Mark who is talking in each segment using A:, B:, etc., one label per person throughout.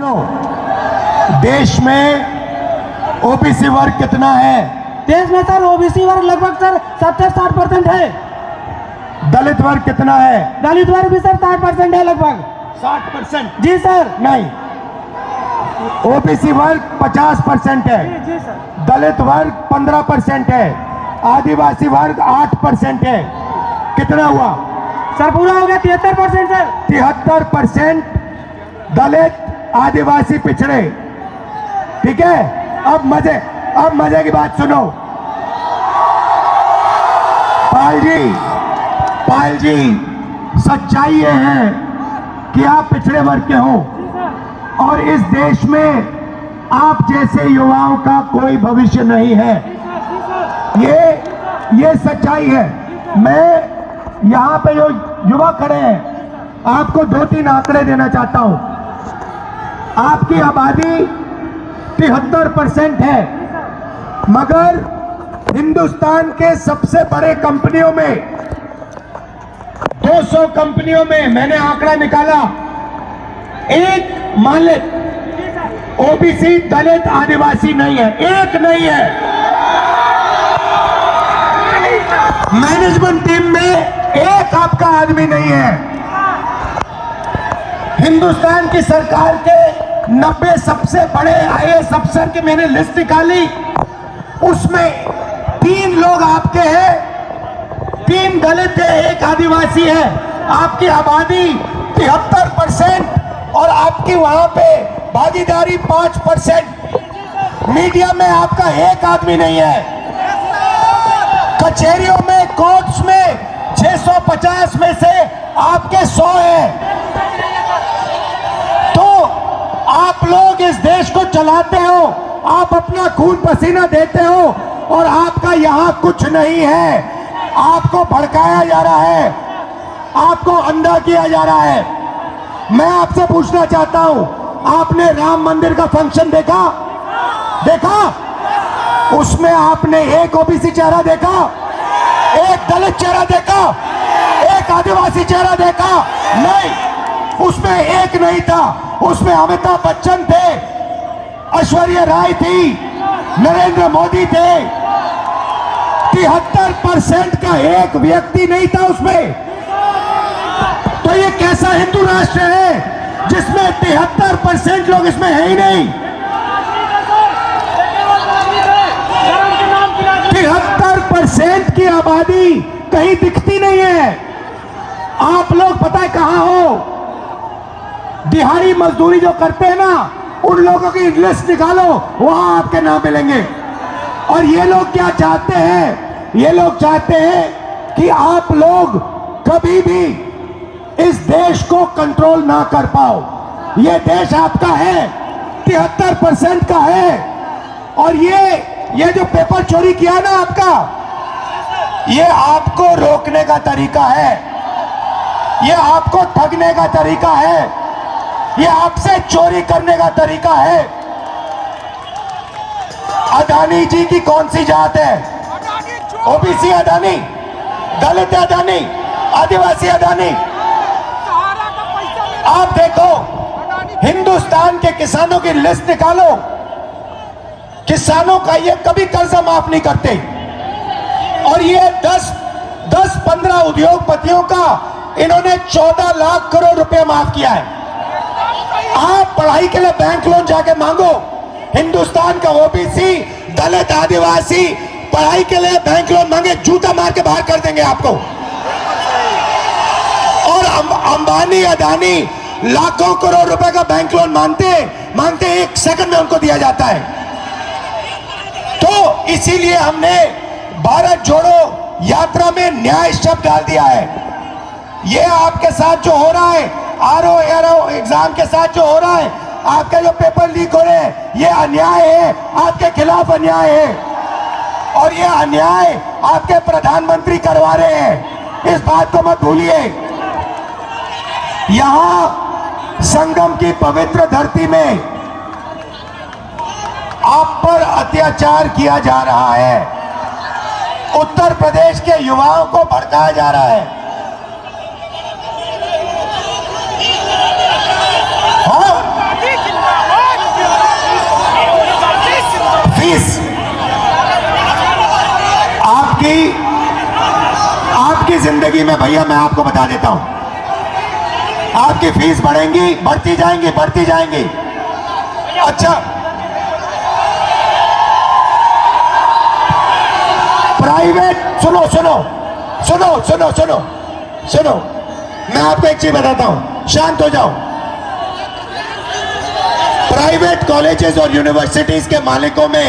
A: सुनो, देश में ओबीसी वर्ग कितना है?
B: देश में सर ओबीसी वर्ग लगभग सर 70-60% है।
A: दलित वर्ग कितना है?
B: दलित वर्ग भी सर 60% है लगभग।
A: 60%?
B: जी सर।
A: नहीं, ओबीसी वर्ग 50% है।
B: जी सर।
A: दलित वर्ग 15% है। आदिवासी वर्ग 8% है। कितना हुआ
B: सर? पूरा हो गया 73% सर।
A: 73% दलित, आदिवासी, पिछड़े। ठीक है, अब मजे की बात सुनो। पायल जी, सच्चाई ये है कि आप पिछड़े वर्ग के हो और इस देश में आप जैसे युवाओं का कोई भविष्य नहीं है। ये सच्चाई है। मैं यहाँ पे जो युवा खड़े हैं, आपको 2-3 आंकड़े देना चाहता हूँ। आपकी आबादी 73% है, मगर हिंदुस्तान के सबसे बड़े कंपनियों में 200 कंपनियों में मैंने आंकड़ा निकाला, एक मालिक ओबीसी, दलित, आदिवासी नहीं है, एक नहीं है। मैनेजमेंट टीम में एक आपका आदमी नहीं है। हिंदुस्तान की सरकार के 90 सबसे बड़े आईएएस अफसर की मैंने लिस्ट निकाली, उसमें 3 लोग आपके हैं, 3 दलित है, 1 आदिवासी है। आपकी आबादी 73% और आपकी वहां पे भागीदारी 5%। मीडिया में आपका एक आदमी नहीं है। कचहरियों में, कोर्ट्स में 650 में से आपके 100 हैं। तो आप लोग इस देश को चलाते हो, आप अपना खून पसीना देते हो और आपका यहां कुछ नहीं है। आपको भड़काया जा रहा है, आपको अंधा किया जा रहा है। मैं आपसे पूछना चाहता हूं, आपने राम मंदिर का फंक्शन देखा? उसमें आपने एक ओबीसी चेहरा देखा, एक दलित चेहरा देखा, एक आदिवासी चेहरा देखा? नहीं, उसमें एक नहीं था। उसमें अमिताभ बच्चन थे, ऐश्वर्या राय थी, नरेंद्र मोदी थे। 73% का एक व्यक्ति नहीं था उसमें। तो ये कैसा हिंदू राष्ट्र है जिसमें 73% लोग इसमें है ही नहीं? 73% की आबादी कहीं दिखती नहीं है। आप लोग पता है कहां हो? दिहाड़ी मजदूरी जो करते हैं ना, उन लोगों की लिस्ट निकालो, वहां आपके नाम मिलेंगे। और ये लोग क्या चाहते हैं? ये लोग चाहते हैं कि आप लोग कभी भी इस देश को कंट्रोल ना कर पाओ। ये देश आपका है, 73% का है। और ये जो पेपर चोरी किया ना आपका, ये आपको रोकने का तरीका है, ये आपको ठगने का तरीका है, ये आपसे चोरी करने का तरीका है। अदानी जी की कौन सी जात है? ओबीसी अदानी, दलित अदानी, आदिवासी अदानी। आप देखो, हिंदुस्तान के किसानों की लिस्ट निकालो, किसानों का ये कभी कर्जा माफ नहीं करते। और ये 10-15 उद्योगपतियों का इन्होंने 14 लाख करोड़ रुपए माफ किया है। आप पढ़ाई के लिए बैंक लोन जाके मांगो, हिंदुस्तान का ओबीसी, दलित, आदिवासी पढ़ाई के लिए बैंक लोन मांगे, जूता मार के बाहर कर देंगे आपको। और अंबानी, अदानी लाखों करोड़ रुपए का बैंक लोन मांगते 1 सेकंड में उनको दिया जाता है। तो इसीलिए हमने भारत जोड़ो यात्रा में न्याय शब्द डाल दिया है। ये आपके साथ जो हो रहा है, आरओ एग्जाम के साथ जो हो रहा है, आपके जो पेपर लीक हो रहे हैं, ये अन्याय है, आपके खिलाफ अन्याय है। और ये अन्याय आपके प्रधानमंत्री करवा रहे हैं, इस बात को मत भूलिए। यहां संगम की पवित्र धरती में आप पर अत्याचार किया जा रहा है, उत्तर प्रदेश के युवाओं को भड़काया जा रहा है। हाँ? आपकी जिंदगी में भैया मैं आपको बता देता हूं, आपकी फीस बढ़ेंगी, बढ़ती जाएंगी, बढ़ती जाएंगी। अच्छा, प्राइवेट, सुनो सुनो सुनो सुनो सुनो सुनो, मैं आपको एक चीज बताता हूं, शांत हो जाओ। प्राइवेट कॉलेजेस और यूनिवर्सिटीज के मालिकों में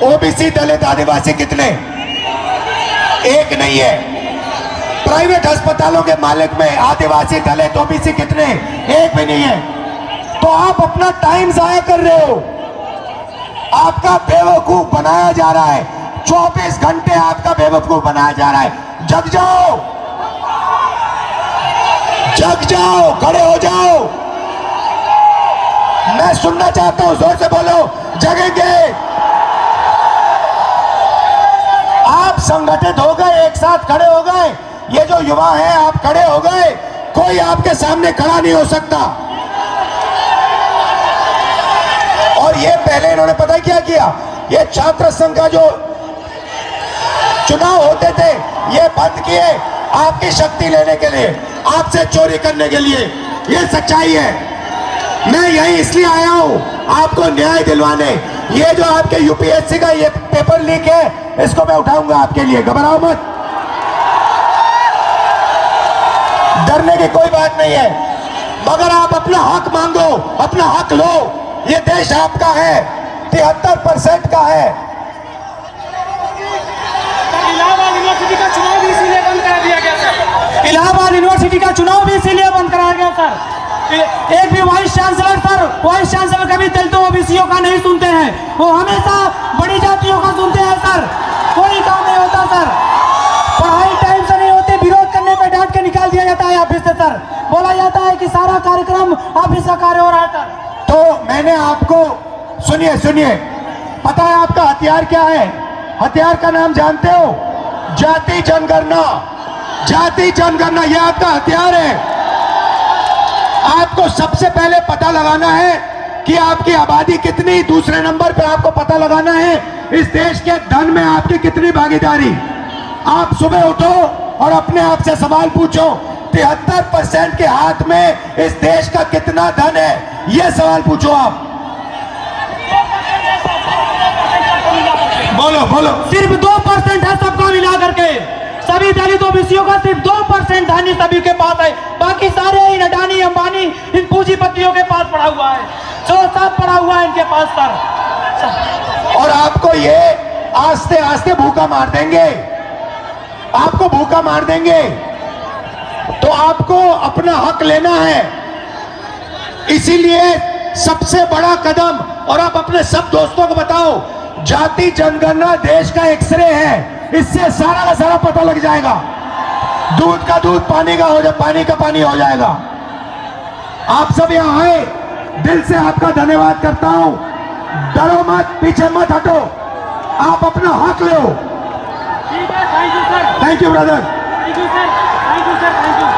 A: ओबीसी, दलित, आदिवासी कितने? एक नहीं है। प्राइवेट अस्पतालों के मालिक में आदिवासी, दलित, ओबीसी कितने? एक भी नहीं है। तो आप अपना टाइम जाया कर रहे हो, आपका बेवकूफ बनाया जा रहा है, 24 घंटे आपका बेवकूफ बनाया जा रहा है। जग जाओ, जग जाओ, खड़े हो जाओ। मैं सुनना चाहता हूं, जोर से बोलो, जगेंगे। आप संगठित हो गए, एक साथ खड़े हो गए। ये जो युवा हैं, आप खड़े हो गए, कोई आपके सामने खड़ा नहीं हो सकता। और ये पहले इन्होंने पता है क्या किया, ये छात्र संघ का जो चुनाव होते थे ये बंद किए, आपकी शक्ति लेने के लिए, आपसे चोरी करने के लिए। ये सच्चाई है। मैं यही इसलिए आया हूं, आपको न्याय दिलवाने। ये जो आपके यूपीएससी का ये पेपर लीक है, इसको मैं उठाऊंगा आपके लिए, घबराओ मत, डरने की कोई बात नहीं है। मगर आप अपना हक मांगो, अपना हक लो। ये देश आपका है, 73% का है।
B: इलाहाबाद यूनिवर्सिटी का चुनाव भी इसीलिए बंद करा दिया गया सर। इलाहाबाद यूनिवर्सिटी का चुनाव भी इसीलिए बंद कराया गया सर। एक भी vice chancellor sir, vice chancellor कभी दलितों ओबीसीओं का नहीं सुनते हैं, वो हमेशा बड़ी जातियों का सुनते हैं सर। कोई काम नहीं होता सर, पढ़ाई टाइम से नहीं होती, विरोध करने पे डांट के निकाल दिया जाता है ऑफिस से सर। बोला जाता है कि सारा कार्यक्रम ऑफिस का कार्य हो रहा है सर।
A: तो मैंने आपको, सुनिए सुनिए, पता है आपका हथियार क्या है? हथियार का नाम जानते हो? जाति जनगणना। जाति जनगणना, यह आपका हथियार है। आपको सबसे पहले पता लगाना है कि आपकी आबादी कितनी, दूसरे नंबर पे आपको पता लगाना है इस देश के धन में आपकी कितनी भागीदारी। आप सुबह उठो और अपने आप से सवाल पूछो, 73% के हाथ में इस देश का कितना धन है, यह सवाल पूछो आप। बोलो बोलो।
B: सिर्फ 2% है सबका मिला करके, सभी दलित ओबीसीओं का सिर्फ 2% धनी सभी के पास है। बाकी सारे इन अडानी, अंबानी, इन पूंजीपतियों के पास पड़ा हुआ है, सब पड़ा हुआ है इनके पास सर।
A: और आपको ये आस्ते आस्ते भूखा मार देंगे, आपको भूखा मार देंगे। तो आपको अपना हक लेना है। इसीलिए सबसे बड़ा कदम, और आप अपने सब दोस्तों को बताओ, जाति जनगणना देश का एक्सरे है, इससे सारा का सारा पता लग जाएगा। दूध का दूध, पानी का हो जाए, पानी का पानी हो जाएगा। आप सब यहाँ आए, दिल से आपका धन्यवाद करता हूं। डरो मत, पीछे मत हटो, आप अपना हक लो।
B: ठीक है, thank you sir.
A: Thank you brother.
B: Thank you sir, thank you sir, thank you.